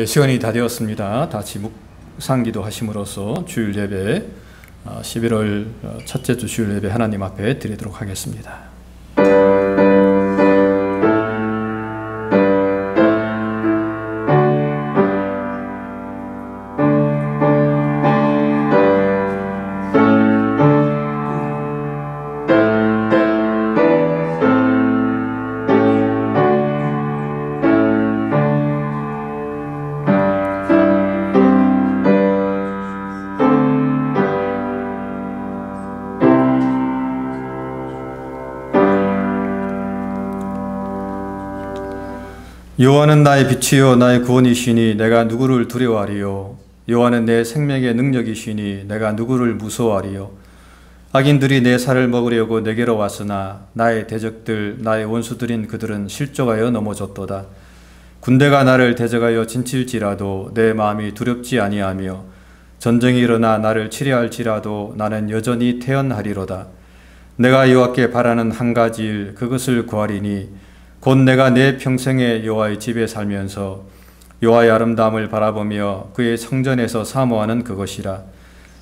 시간이 다 되었습니다. 같이 묵상기도 하심으로써 주일 예배 11월 첫째 주 주일 예배 하나님 앞에 드리도록 하겠습니다. 여호와는 나의 빛이요 나의 구원이시니 내가 누구를 두려워하리요. 여호와는 내 생명의 능력이시니 내가 누구를 무서워하리요. 악인들이 내 살을 먹으려고 내게로 왔으나 나의 대적들 나의 원수들인 그들은 실족하여 넘어졌도다. 군대가 나를 대적하여 진칠지라도 내 마음이 두렵지 아니하며 전쟁이 일어나 나를 치려할지라도 나는 여전히 태연하리로다. 내가 여호와께 바라는 한 가지 일 그것을 구하리니 곧 내가 내 평생에 여호와의 집에 살면서 여호와의 아름다움을 바라보며 그의 성전에서 사모하는 그것이라.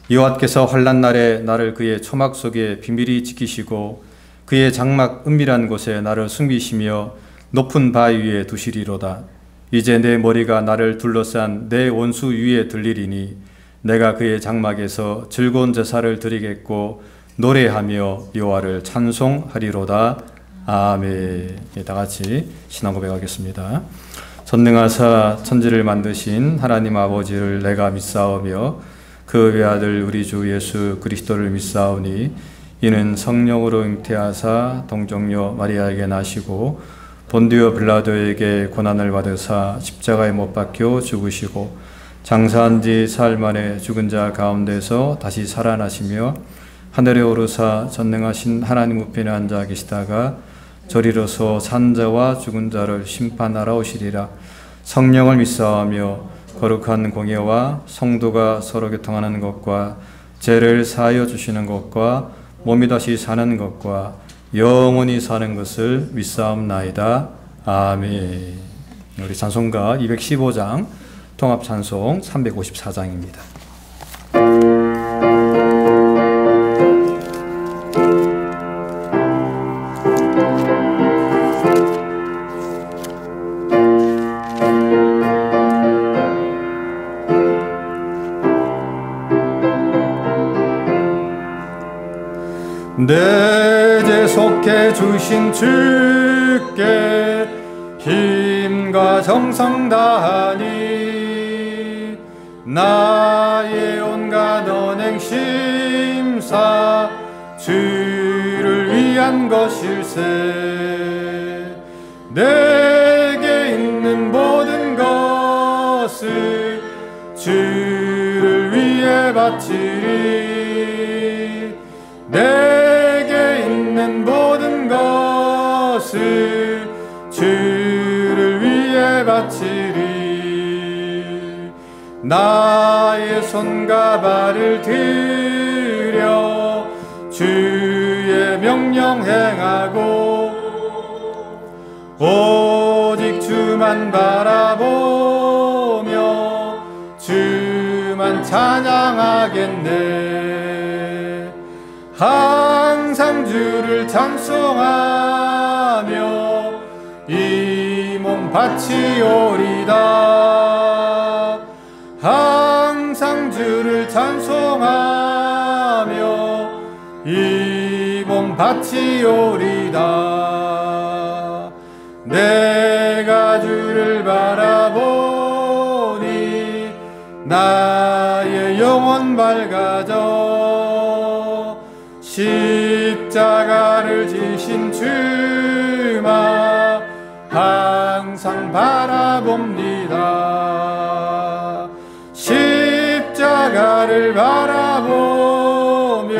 여호와께서 환난 날에 나를 그의 초막 속에 비밀히 지키시고 그의 장막 은밀한 곳에 나를 숨기시며 높은 바위 위에 두시리로다. 이제 내 머리가 나를 둘러싼 내 원수 위에 들리리니 내가 그의 장막에서 즐거운 제사를 드리겠고 노래하며 여호와를 찬송하리로다. 아멘. 다 같이 신앙 고백하겠습니다. 전능하사 천지를 만드신 하나님 아버지를 내가 믿사오며 그 외아들 우리 주 예수 그리스도를 믿사오니 이는 성령으로 잉태하사 동정녀 마리아에게 나시고 본디오 빌라도에게 고난을 받으사 십자가에 못 박혀 죽으시고 장사한 지 사흘 만에 죽은 자 가운데서 다시 살아나시며 하늘에 오르사 전능하신 하나님 우편에 앉아 계시다가 저리로서 산 자와 죽은 자를 심판하러 오시리라. 성령을 믿사오며 거룩한 공예와 성도가 서로 교통하는 것과 죄를 사하여 주시는 것과 몸이 다시 사는 것과 영원히 사는 것을 믿사옵나이다. 아멘. 우리 찬송가 215장 통합찬송 354장입니다. 내 죄 속해 주신 주께 힘과 정성 다하니 나의 온갖 언행 심사 주를 위한 것일세. 내게 있는 모든 것을 주를 위해 바치리. 내게 있는 모든 것을 주를 위해 바치리. 나의 손과 발을 들여 주의 명령 행하고 오직 주만 바라보며 주만 찬양하겠네. 항상 주를 찬송하며 이 몸 바치오리다. 항상 주를 찬송하며 이 몸 바치오리다. 내가 주를 바라보니 나의 영혼 밝아져. 십자가를 지신 주만 항상 바라봅니다. 십자가를 바라보며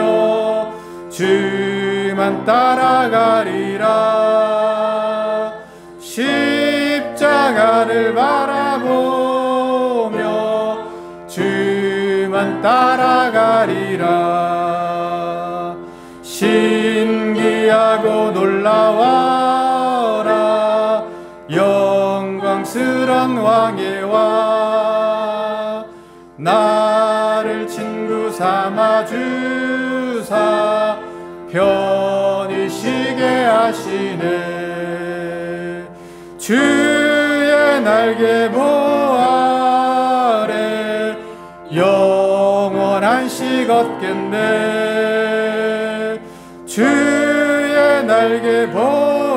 주만 따라가리라. 십자가를 바라보며 주만 따라가리라. 신기하고 놀라워라 영광스런 왕의 왕 주사 편히 쉬게 하시네. 주의 날개보 아래 영원한 식 얻겠네. 주의 날개보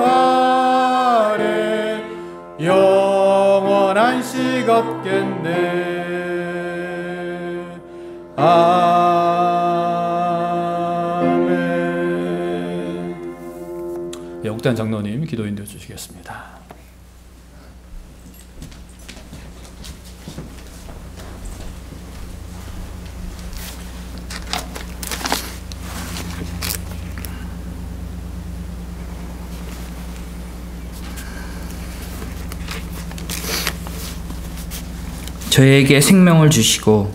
아래 영원한 식 얻겠네. 아멘. 옥단 장로님 기도 인도해 주시겠습니다. 저에게 생명을 주시고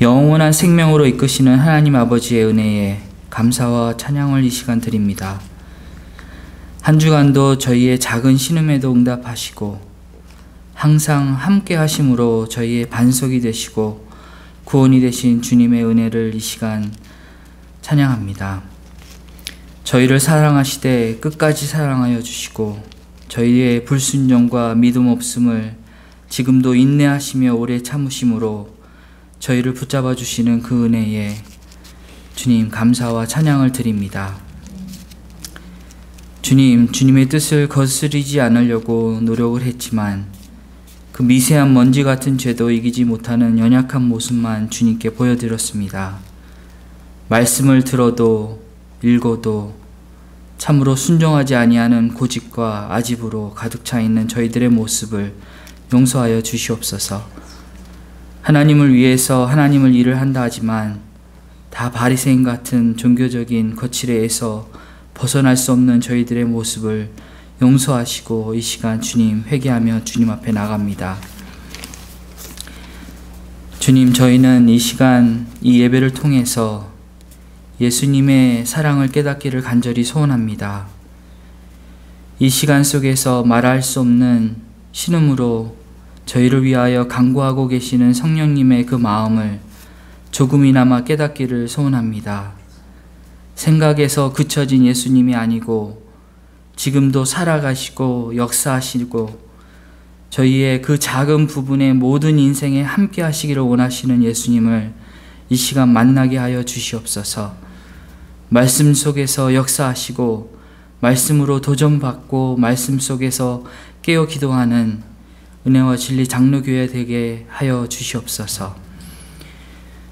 영원한 생명으로 이끄시는 하나님 아버지의 은혜에 감사와 찬양을 이 시간 드립니다. 한 주간도 저희의 작은 신음에도 응답하시고 항상 함께 하심으로 저희의 반석이 되시고 구원이 되신 주님의 은혜를 이 시간 찬양합니다. 저희를 사랑하시되 끝까지 사랑하여 주시고 저희의 불순종과 믿음 없음을 지금도 인내하시며 오래 참으심으로 저희를 붙잡아 주시는 그 은혜에 주님 감사와 찬양을 드립니다. 주님, 주님의 뜻을 거스르지 않으려고 노력을 했지만 그 미세한 먼지 같은 죄도 이기지 못하는 연약한 모습만 주님께 보여드렸습니다. 말씀을 들어도 읽어도 참으로 순종하지 아니하는 고집과 아집으로 가득 차 있는 저희들의 모습을 용서하여 주시옵소서. 하나님을 위해서 하나님을 일을 한다 하지만 다 바리새인 같은 종교적인 거칠애에서 벗어날 수 없는 저희들의 모습을 용서하시고 이 시간 주님 회개하며 주님 앞에 나갑니다. 주님, 저희는 이 시간 이 예배를 통해서 예수님의 사랑을 깨닫기를 간절히 소원합니다. 이 시간 속에서 말할 수 없는 신음으로 저희를 위하여 간구하고 계시는 성령님의 그 마음을 조금이나마 깨닫기를 소원합니다. 생각에서 그쳐진 예수님이 아니고 지금도 살아가시고 역사하시고 저희의 그 작은 부분의 모든 인생에 함께 하시기를 원하시는 예수님을 이 시간 만나게 하여 주시옵소서. 말씀 속에서 역사하시고 말씀으로 도전받고 말씀 속에서 깨어 기도하는 은혜와 진리 장로교회 되게 하여 주시옵소서.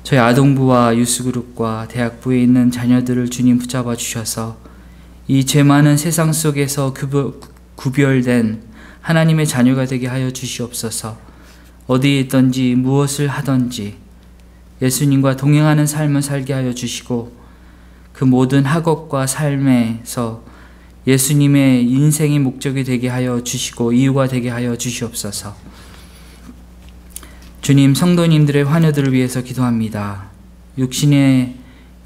저희 아동부와 유스그룹과 대학부에 있는 자녀들을 주님 붙잡아 주셔서 이 죄 많은 세상 속에서 구별된 하나님의 자녀가 되게 하여 주시옵소서. 어디에 있든지 무엇을 하든지 예수님과 동행하는 삶을 살게 하여 주시고 그 모든 학업과 삶에서 예수님의 인생의 목적이 되게 하여 주시고 이유가 되게 하여 주시옵소서. 주님, 성도님들의 환우들을 위해서 기도합니다. 육신의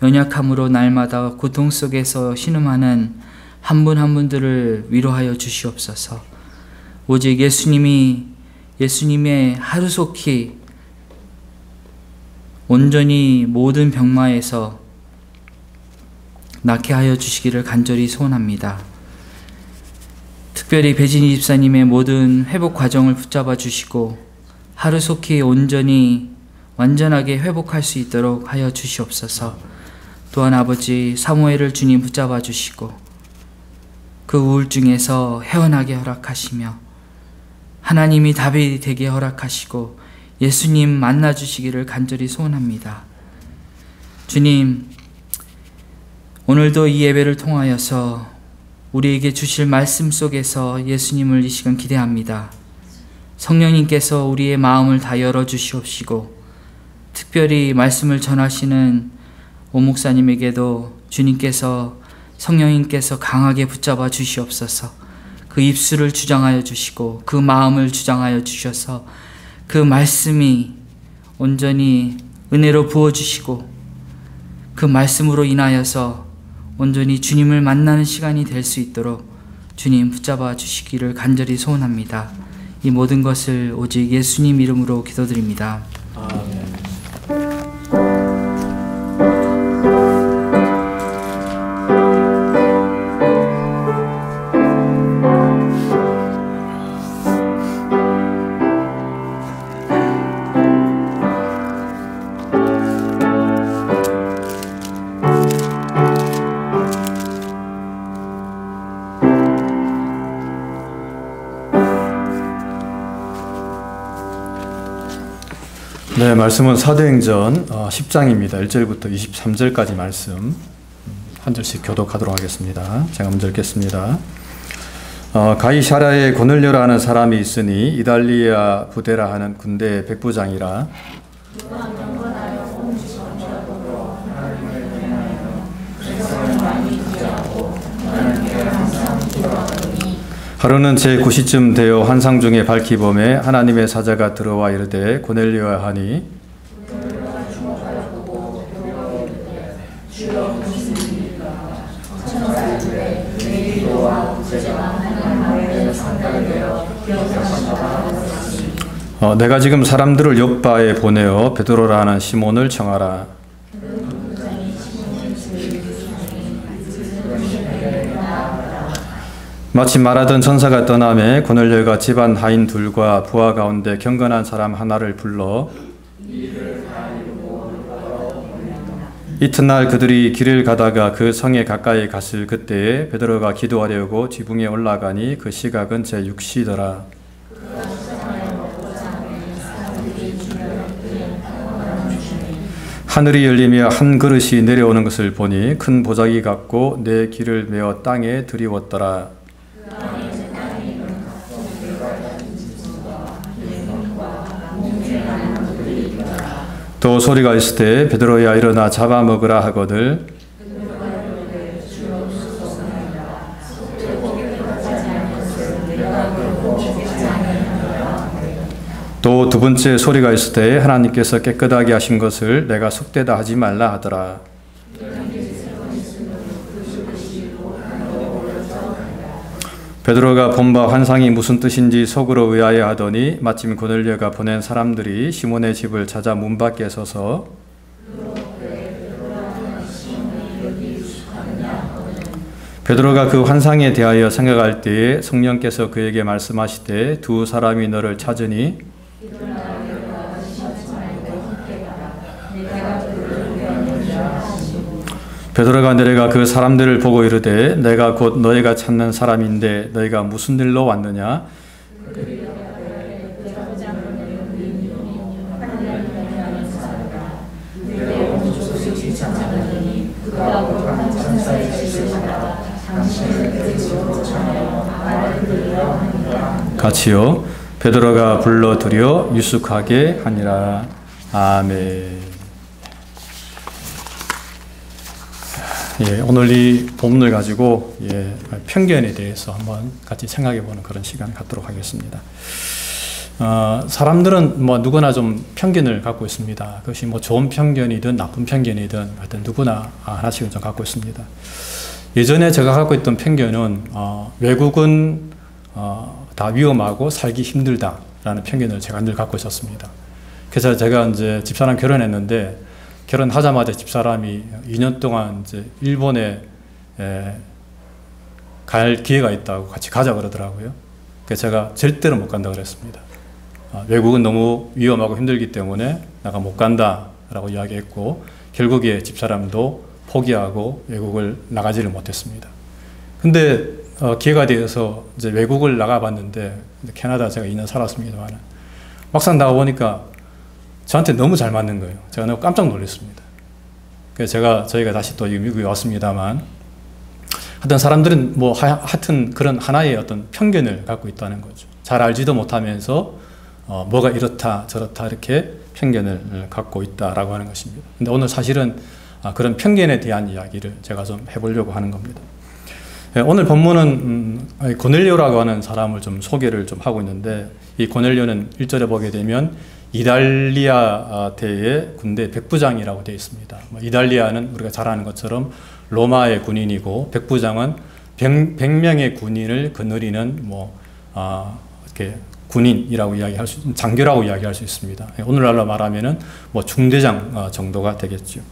연약함으로 날마다 고통 속에서 신음하는 한 분 한 분들을 위로하여 주시옵소서. 오직 예수님의 하루속히 온전히 모든 병마에서 낫게 하여 주시기를 간절히 소원합니다. 특별히 배진희 집사님의 모든 회복 과정을 붙잡아 주시고 하루속히 온전히 완전하게 회복할 수 있도록 하여 주시옵소서. 또한 아버지 사무엘을 주님 붙잡아 주시고 그 우울증에서 헤어나게 허락하시며 하나님이 답이 되게 허락하시고 예수님 만나 주시기를 간절히 소원합니다. 주님, 오늘도 이 예배를 통하여서 우리에게 주실 말씀 속에서 예수님을 이 시간 기대합니다. 성령님께서 우리의 마음을 다 열어주시옵시고 특별히 말씀을 전하시는 오 목사님에게도 주님께서 성령님께서 강하게 붙잡아 주시옵소서. 그 입술을 주장하여 주시고 그 마음을 주장하여 주셔서 그 말씀이 온전히 은혜로 부어주시고 그 말씀으로 인하여서 온전히 주님을 만나는 시간이 될 수 있도록 주님 붙잡아 주시기를 간절히 소원합니다. 이 모든 것을 오직 예수님 이름으로 기도드립니다. 아멘. 네, 말씀은 사도행전 10장입니다. 1절부터 23절까지 말씀 한 절씩 교독하도록 하겠습니다. 제가 먼저 읽겠습니다. 가이사랴에 고넬료라 는 사람이 있으니 이달리아 부대라 하는 군대의 백부장이라. 하루는 제9시쯤 되어 환상 중에 밝히 범에 하나님의 사자가 들어와 이르되 고넬료야 하니 내가 지금 사람들을 욥바에 보내어 베드로라 하는 시몬을 청하라. 마침 말하던 전사가 떠나매 고넬료가 집안 하인 둘과 부하 가운데 경건한 사람 하나를 불러 이튿날 그들이 길을 가다가 그 성에 가까이 갔을 그때에 베드로가 기도하려고 지붕에 올라가니 그 시각은 제6시더라. 하늘이 열리며 한 그릇이 내려오는 것을 보니 큰 보자기 같고 내 귀를 메어 땅에 들이웠더라. 또 소리가 있을 때 베드로야 일어나 잡아먹으라 하거늘 또 두 번째 소리가 있을 때 하나님께서 깨끗하게 하신 것을 내가 속되다 하지 말라 하더라. 베드로가 본 바 환상이 무슨 뜻인지 속으로 의아해 하더니 마침 고넬료가 보낸 사람들이 시몬의 집을 찾아 문 밖에 서서 베드로가 그 환상에 대하여 생각할 때에 성령께서 그에게 말씀하시되 두 사람이 너를 찾으니 베드로가 내려가 그 사람들을 보고 이르되 내가 곧 너희가 찾는 사람인데 너희가 무슨 일로 왔느냐? 같이요. 베드로가 불러들여 유숙하게 하니라. 아멘. 오늘 이 본문을 가지고 편견에 대해서 한번 같이 생각해 보는 그런 시간 갖도록 하겠습니다. 사람들은 누구나 좀 편견을 갖고 있습니다. 그것이 좋은 편견이든 나쁜 편견이든 하여튼 누구나 하나씩은 좀 갖고 있습니다. 예전에 제가 갖고 있던 편견은 외국은 다 위험하고 살기 힘들다라는 편견을 제가 늘 갖고 있었습니다. 그래서 제가 이제 집사람 결혼했는데 결혼하자마자 집사람이 2년 동안 이제 일본에 갈 기회가 있다고 같이 가자 그러더라고요. 그래서 제가 절대로 못 간다 그랬습니다. 외국은 너무 위험하고 힘들기 때문에 내가 못 간다라고 이야기했고 결국에 집사람도 포기하고 외국을 나가지를 못했습니다. 근데 기회가 되어서 이제 외국을 나가봤는데 캐나다 제가 2년 살았습니다만 막상 나가보니까 저한테 너무 잘 맞는 거예요. 제가 너무 깜짝 놀랐습니다. 그래서 저희가 다시 또 미국에 왔습니다만, 하여튼 사람들은 하여튼 그런 하나의 어떤 편견을 갖고 있다는 거죠. 잘 알지도 못하면서 뭐가 이렇다 저렇다 이렇게 편견을 갖고 있다라고 하는 것입니다. 근데 오늘 사실은 그런 편견에 대한 이야기를 제가 좀 해보려고 하는 겁니다. 오늘 본문은 고넬료라고 하는 사람을 좀 소개를 좀 하고 있는데, 이 고넬료는 1절에 보게 되면 이달리아 대의 군대 백부장이라고 되어 있습니다. 이달리아는 우리가 잘 아는 것처럼 로마의 군인이고, 백부장은 100명의 군인을 거느리는 이렇게 군인이라고 이야기할 수, 장교라고 이야기할 수 있습니다. 오늘날로 말하면은 중대장 정도가 되겠죠.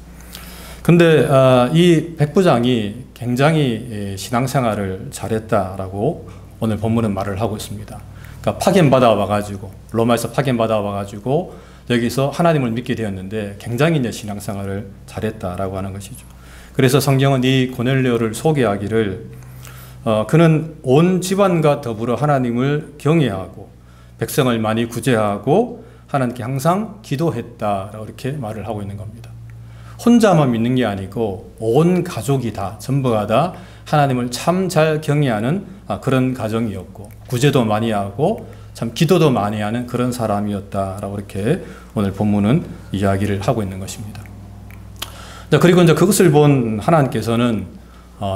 근데 이 백부장이 굉장히 신앙생활을 잘했다라고 오늘 본문은 말을 하고 있습니다. 그러니까 파견받아 와가지고, 로마에서 파견받아 와가지고 여기서 하나님을 믿게 되었는데 굉장히 이제 신앙생활을 잘했다라고 하는 것이죠. 그래서 성경은 이 고넬료를 소개하기를 그는 온 집안과 더불어 하나님을 경외하고 백성을 많이 구제하고 하나님께 항상 기도했다라고 이렇게 말을 하고 있는 겁니다. 혼자만 믿는 게 아니고 온 가족이 다 전부가 다 하나님을 참 잘 경외하는 그런 가정이었고 구제도 많이 하고 참 기도도 많이 하는 그런 사람이었다라고 이렇게 오늘 본문은 이야기를 하고 있는 것입니다. 그리고 이제 그것을 본 하나님께서는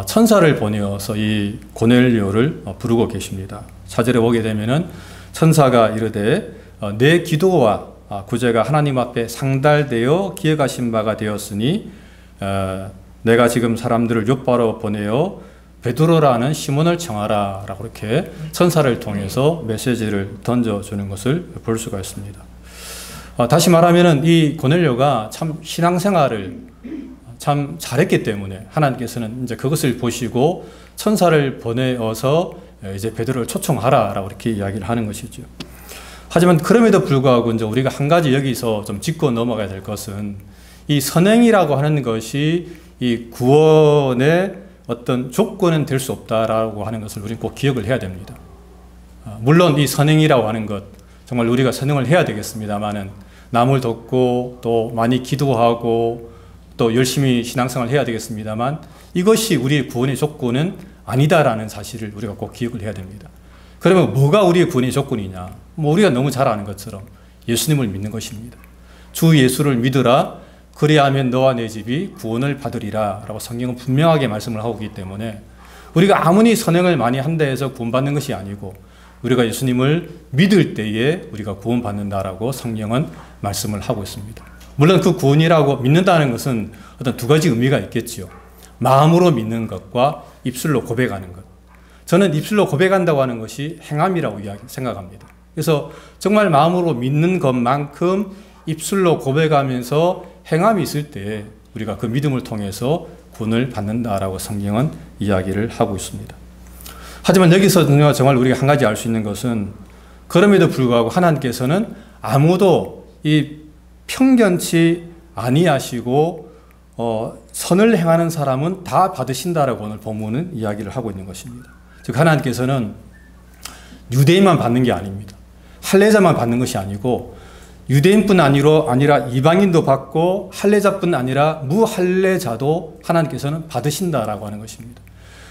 천사를 보내어서 이 고넬료를 부르고 계십니다. 4절에 보게 되면은 천사가 이르되 내 기도와 구제가 하나님 앞에 상달되어 기억하신 바가 되었으니 내가 지금 사람들을 욥바로 보내어 베드로라는 시몬을 청하라 라고 이렇게 천사를 통해서 메시지를 던져주는 것을 볼 수가 있습니다. 다시 말하면 이 고넬료가 참 신앙생활을 참 잘했기 때문에 하나님께서는 이제 그것을 보시고 천사를 보내어서 이제 베드로를 초청하라 라고 이렇게 이야기를 하는 것이죠. 하지만 그럼에도 불구하고 이제 우리가 한 가지 여기서 좀 짚고 넘어가야 될 것은 이 선행이라고 하는 것이 이 구원의 어떤 조건은 될 수 없다라고 하는 것을 우리는 꼭 기억을 해야 됩니다. 물론 이 선행이라고 하는 것 정말 우리가 선행을 해야 되겠습니다만은 남을 돕고 또 많이 기도하고 또 열심히 신앙생활을 해야 되겠습니다만 이것이 우리의 구원의 조건은 아니다라는 사실을 우리가 꼭 기억을 해야 됩니다. 그러면 뭐가 우리의 구원의 조건이냐? 우리가 너무 잘 아는 것처럼 예수님을 믿는 것입니다. 주 예수를 믿으라 그리하면 너와 내 집이 구원을 받으리라 라고 성경은 분명하게 말씀을 하고 있기 때문에 우리가 아무리 선행을 많이 한다 해서 구원받는 것이 아니고 우리가 예수님을 믿을 때에 우리가 구원받는다라고 성경은 말씀을 하고 있습니다. 물론 그 구원이라고 믿는다는 것은 어떤 두 가지 의미가 있겠지요. 마음으로 믿는 것과 입술로 고백하는 것. 저는 입술로 고백한다고 하는 것이 행함이라고 생각합니다. 그래서 정말 마음으로 믿는 것만큼 입술로 고백하면서 행함이 있을 때 우리가 그 믿음을 통해서 구원을 받는다라고 성경은 이야기를 하고 있습니다. 하지만 여기서 정말 우리가 한 가지 알 수 있는 것은 그럼에도 불구하고 하나님께서는 아무도 이 편견치 아니하시고 선을 행하는 사람은 다 받으신다라고 오늘 본문은 이야기를 하고 있는 것입니다. 즉 하나님께서는 유대인만 받는 게 아닙니다. 할례자만 받는 것이 아니고 유대인뿐 아니라 이방인도 받고 할례자뿐 아니라 무할례자도 하나님께서는 받으신다라고 하는 것입니다.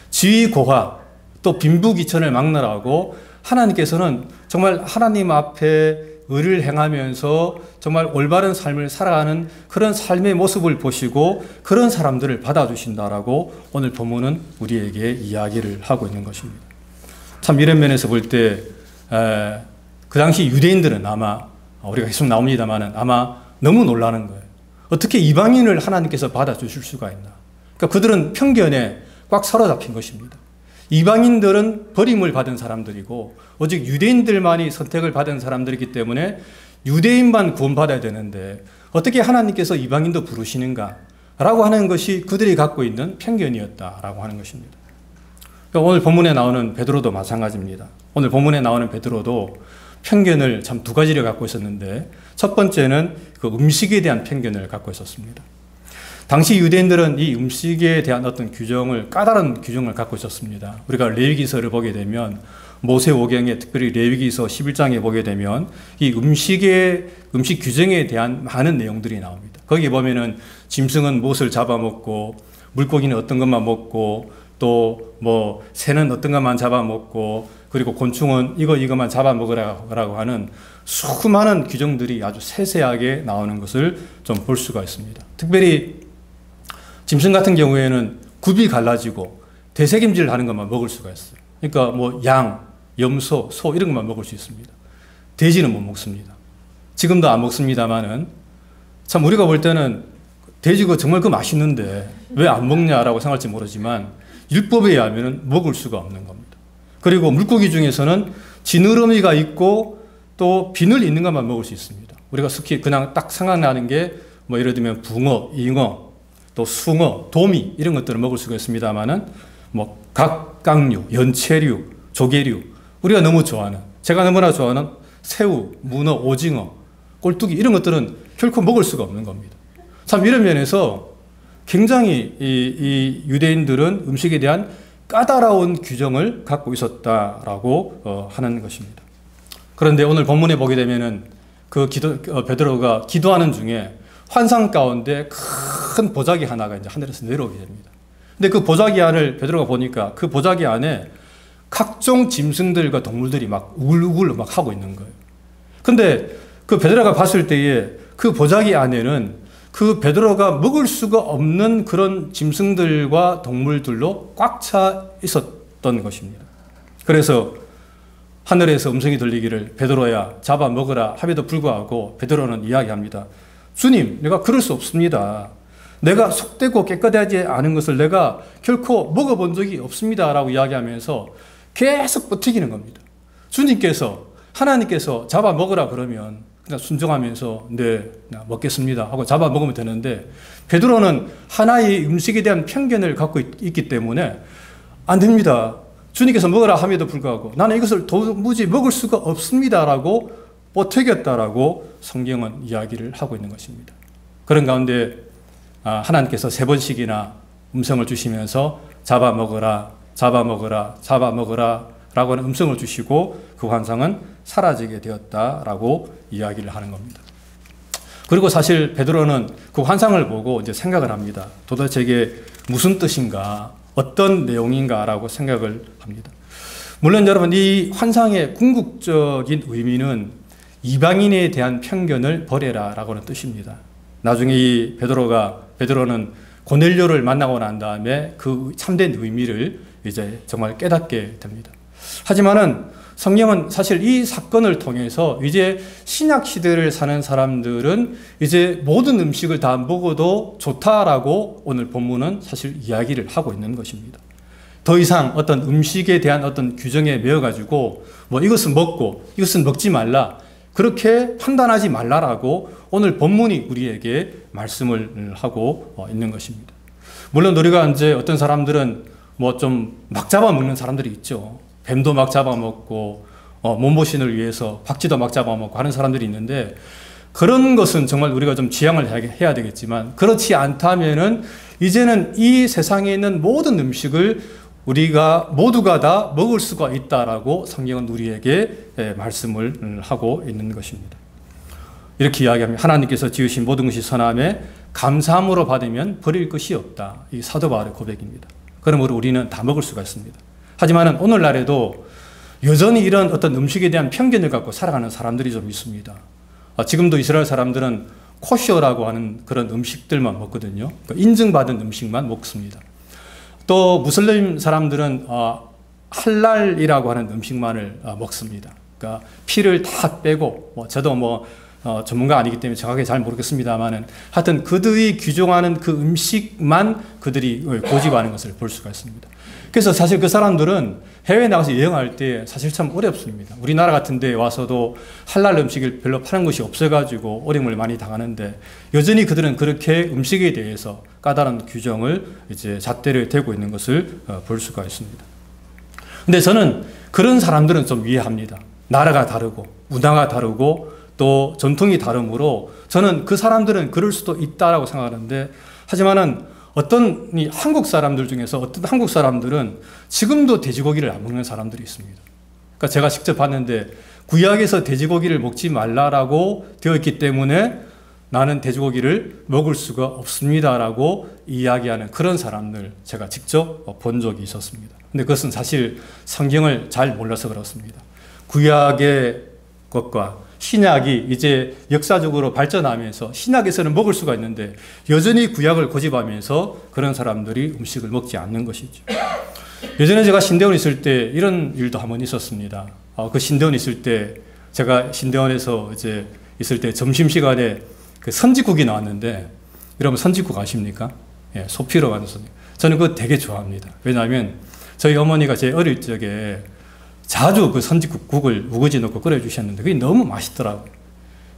지위 고하 또 빈부귀천을 막론하고 하나님께서는 정말 하나님 앞에 의를 행하면서 정말 올바른 삶을 살아가는 그런 삶의 모습을 보시고 그런 사람들을 받아주신다라고 오늘 본문은 우리에게 이야기를 하고 있는 것입니다. 참 이런 면에서 볼 때 그 당시 유대인들은 아마 우리가 계속 나옵니다만 아마 너무 놀라는 거예요. 어떻게 이방인을 하나님께서 받아주실 수가 있나. 그러니까 그들은 편견에 꽉 사로잡힌 것입니다. 이방인들은 버림을 받은 사람들이고 오직 유대인들만이 선택을 받은 사람들이기 때문에 유대인만 구원받아야 되는데 어떻게 하나님께서 이방인도 부르시는가 라고 하는 것이 그들이 갖고 있는 편견이었다라고 하는 것입니다. 그러니까 오늘 본문에 나오는 베드로도 마찬가지입니다. 오늘 본문에 나오는 베드로도 편견을 참 두 가지를 갖고 있었는데 첫 번째는 그 음식에 대한 편견을 갖고 있었습니다. 당시 유대인들은 이 음식에 대한 어떤 규정을 까다로운 규정을 갖고 있었습니다. 우리가 레위기서를 보게 되면 모세오경에 특별히 레위기서 11장에 보게 되면 이 음식 규정에 대한 많은 내용들이 나옵니다. 거기 보면은 짐승은 무엇을 잡아먹고 물고기는 어떤 것만 먹고 또 뭐 새는 어떤 것만 잡아먹고 그리고 곤충은 이것만 잡아먹으라고 하는 수많은 규정들이 아주 세세하게 나오는 것을 좀 볼 수가 있습니다. 특별히 짐승 같은 경우에는 굽이 갈라지고 대책임질 하는 것만 먹을 수가 있어요. 그러니까 뭐 양, 염소, 소 이런 것만 먹을 수 있습니다. 돼지는 못 먹습니다. 지금도 안 먹습니다만은 참 우리가 볼 때는 돼지가 정말 그 맛있는데 왜 안 먹냐라고 생각할지 모르지만 율법에 의하면 먹을 수가 없는 겁니다. 그리고 물고기 중에서는 지느러미가 있고 또 비늘 있는 것만 먹을 수 있습니다. 우리가 특히 그냥 딱 생각나는 게 뭐 예를 들면 붕어, 잉어, 또 숭어, 도미 이런 것들을 먹을 수가 있습니다만은 뭐 각각류, 연체류, 조개류 우리가 너무 좋아하는 제가 너무나 좋아하는 새우, 문어, 오징어, 꼴뚜기 이런 것들은 결코 먹을 수가 없는 겁니다. 참 이런 면에서 굉장히 이 유대인들은 음식에 대한 까다로운 규정을 갖고 있었다라고 하는 것입니다. 그런데 오늘 본문에 보게 되면은 베드로가 기도하는 중에 환상 가운데 큰 보자기 하나가 이제 하늘에서 내려오게 됩니다. 근데 그 보자기 안을 베드로가 보니까 그 보자기 안에 각종 짐승들과 동물들이 막 우글우글 막 하고 있는 거예요. 근데 그 베드로가 봤을 때에 그 보자기 안에는 그 베드로가 먹을 수가 없는 그런 짐승들과 동물들로 꽉 차 있었던 것입니다. 그래서 하늘에서 음성이 들리기를 베드로야 잡아 먹으라 함에도 불구하고 베드로는 이야기합니다. 주님, 내가 그럴 수 없습니다. 내가 속되고 깨끗하지 않은 것을 내가 결코 먹어본 적이 없습니다 라고 이야기하면서 계속 버티기는 겁니다. 주님께서, 하나님께서 잡아 먹으라 그러면 그냥 순종하면서 네, 먹겠습니다 하고 잡아 먹으면 되는데, 베드로는 하나의 음식에 대한 편견을 갖고 있기 때문에 안 됩니다. 주님께서 먹으라 함에도 불구하고 나는 이것을 도무지 먹을 수가 없습니다 라고 버티겠다라고 성경은 이야기를 하고 있는 것입니다. 그런 가운데 하나님께서 3번씩이나 음성을 주시면서 잡아 먹어라, 잡아 먹어라, 잡아 먹어라 라고 하는 음성을 주시고 그 환상은 사라지게 되었다라고 이야기를 하는 겁니다. 그리고 사실 베드로는 그 환상을 보고 이제 생각을 합니다. 도대체 이게 무슨 뜻인가, 어떤 내용인가라고 생각을 합니다. 물론 여러분, 이 환상의 궁극적인 의미는 이방인에 대한 편견을 버려라 라고 하는 뜻입니다. 나중에 이 베드로는 고넬료를 만나고 난 다음에 그 참된 의미를 이제 정말 깨닫게 됩니다. 하지만은 성경은 사실 이 사건을 통해서 이제 신약 시대를 사는 사람들은 이제 모든 음식을 다 먹어도 좋다라고 오늘 본문은 사실 이야기를 하고 있는 것입니다. 더 이상 어떤 음식에 대한 어떤 규정에 매여가지고 뭐 이것은 먹고 이것은 먹지 말라, 그렇게 판단하지 말라라고 오늘 본문이 우리에게 말씀을 하고 있는 것입니다. 물론 우리가 이제 어떤 사람들은 뭐 좀 막 잡아먹는 사람들이 있죠. 뱀도 막 잡아먹고 몸보신을 위해서 박쥐도 막 잡아먹고 하는 사람들이 있는데, 그런 것은 정말 우리가 좀 지양을 해야 되겠지만, 그렇지 않다면은 이제는 이 세상에 있는 모든 음식을 우리가 모두가 다 먹을 수가 있다라고 성경은 우리에게 말씀을 하고 있는 것입니다. 이렇게 이야기합니다. 하나님께서 지으신 모든 것이 선함에 감사함으로 받으면 버릴 것이 없다. 이 사도 바울의 고백입니다. 그러므로 우리는 다 먹을 수가 있습니다. 하지만 오늘날에도 여전히 이런 어떤 음식에 대한 편견을 갖고 살아가는 사람들이 좀 있습니다. 지금도 이스라엘 사람들은 코셔라고 하는 그런 음식들만 먹거든요. 인증받은 음식만 먹습니다. 또 무슬림 사람들은 할랄이라고 하는 음식만을 먹습니다. 그러니까 피를 다 빼고, 저도 전문가 아니기 때문에 정확하게 잘 모르겠습니다만은 하여튼 그들이 규정하는 그 음식만 그들이 고집하는 것을 볼 수가 있습니다. 그래서 사실 그 사람들은 해외에 나가서 여행할 때 사실 참 어렵습니다. 우리나라 같은 데 와서도 할랄 음식을 별로 파는 것이 없어가지고 어려움을 많이 당하는데, 여전히 그들은 그렇게 음식에 대해서 까다로운 규정을 이제 잣대를 대고 있는 것을 볼 수가 있습니다. 근데 저는 그런 사람들은 좀 이해합니다. 나라가 다르고 문화가 다르고 또 전통이 다르므로 저는 그 사람들은 그럴 수도 있다라고 생각하는데, 하지만은 어떤 한국 사람들 중에서 어떤 한국 사람들은 지금도 돼지고기를 안 먹는 사람들이 있습니다. 그러니까 제가 직접 봤는데 구약에서 돼지고기를 먹지 말라라고 되어 있기 때문에 나는 돼지고기를 먹을 수가 없습니다라고 이야기하는 그런 사람들 제가 직접 본 적이 있었습니다. 근데 그것은 사실 성경을 잘 몰라서 그렇습니다. 구약의 것과 신약이 이제 역사적으로 발전하면서 신약에서는 먹을 수가 있는데 여전히 구약을 고집하면서 그런 사람들이 음식을 먹지 않는 것이죠. 예전에 제가 신대원에 있을 때 이런 일도 한번 있었습니다. 그 신대원에 있을 때 제가 신대원에서 이제 있을 때 점심시간에 그 선지국이 나왔는데, 여러분 선지국 아십니까? 예, 소피로 하는 선지국. 저는 그거 되게 좋아합니다. 왜냐하면 저희 어머니가 제 어릴 적에 자주 그 선지국을 우거지 넣고 끓여주셨는데 그게 너무 맛있더라고요.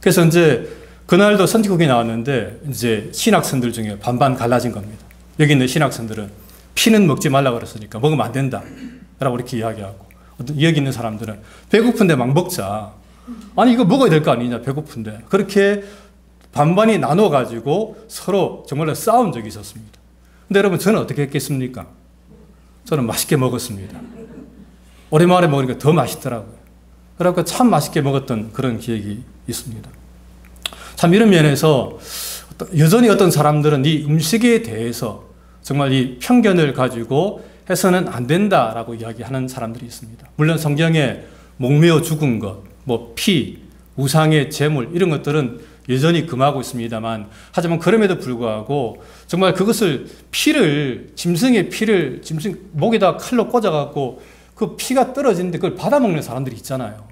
그래서 이제 그날도 선지국이 나왔는데 이제 신학생들 중에 반반 갈라진 겁니다. 여기 있는 신학생들은 피는 먹지 말라고 그랬으니까 먹으면 안 된다 라고 이렇게 이야기하고, 여기 있는 사람들은 배고픈데 막 먹자. 아니 이거 먹어야 될 거 아니냐, 배고픈데. 그렇게 반반이 나눠가지고 서로 정말로 싸운 적이 있었습니다. 근데 여러분, 저는 어떻게 했겠습니까? 저는 맛있게 먹었습니다. 오랜만에 먹으니까 더 맛있더라고요. 그래서 참 맛있게 먹었던 그런 기억이 있습니다. 참 이런 면에서 여전히 어떤 사람들은 이 음식에 대해서 정말 이 편견을 가지고 해서는 안 된다라고 이야기하는 사람들이 있습니다. 물론 성경에 목매어 죽은 것, 피, 우상의 제물 이런 것들은 여전히 금하고 있습니다만, 하지만 그럼에도 불구하고 정말 그것을 짐승의 피를 목에다 칼로 꽂아갖고 그 피가 떨어지는데 그걸 받아먹는 사람들이 있잖아요.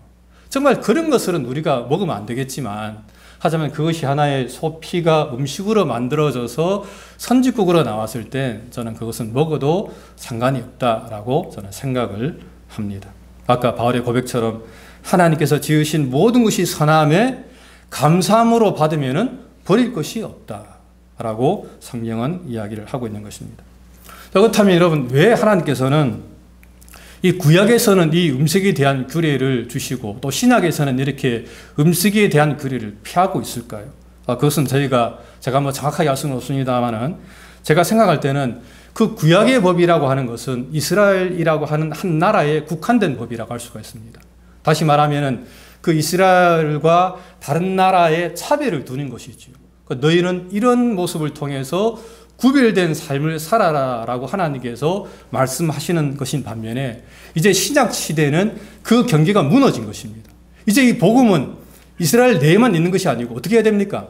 정말 그런 것들은 우리가 먹으면 안 되겠지만, 하지만 그것이 하나의 소피가 음식으로 만들어져서 선지국으로 나왔을 때 저는 그것은 먹어도 상관이 없다라고 저는 생각을 합니다. 아까 바울의 고백처럼 하나님께서 지으신 모든 것이 선함에 감사함으로 받으면은 버릴 것이 없다라고 성경은 이야기를 하고 있는 것입니다. 그렇다면 여러분, 왜 하나님께서는 이 구약에서는 이 음식에 대한 규례를 주시고 또 신약에서는 이렇게 음식에 대한 규례를 피하고 있을까요? 그것은 제가 정확하게 알 수는 없습니다만은, 제가 생각할 때는 그 구약의 법이라고 하는 것은 이스라엘이라고 하는 한 나라에 국한된 법이라고 할 수가 있습니다. 다시 말하면은 그 이스라엘과 다른 나라의 차별을 두는 것이죠. 너희는 이런 모습을 통해서 구별된 삶을 살아라라고 하나님께서 말씀하시는 것인 반면에, 이제 신약 시대는 그 경계가 무너진 것입니다. 이제 이 복음은 이스라엘 내에만 있는 것이 아니고 어떻게 해야 됩니까?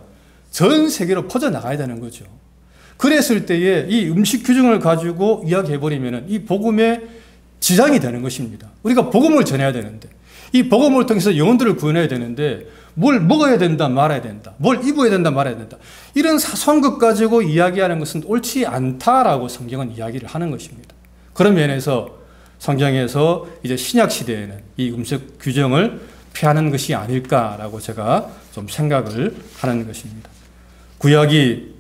전 세계로 퍼져나가야 되는 거죠. 그랬을 때에 이 음식 규정을 가지고 이야기해버리면 이 복음에 지장이 되는 것입니다. 우리가 복음을 전해야 되는데, 이 복음을 통해서 영혼들을 구원해야 되는데 뭘 먹어야 된다 말아야 된다, 뭘 입어야 된다 말아야 된다, 이런 사소한 것 가지고 이야기하는 것은 옳지 않다라고 성경은 이야기를 하는 것입니다. 그런 면에서 성경에서 이제 신약 시대에는 이 음식 규정을 피하는 것이 아닐까라고 제가 좀 생각을 하는 것입니다. 구약이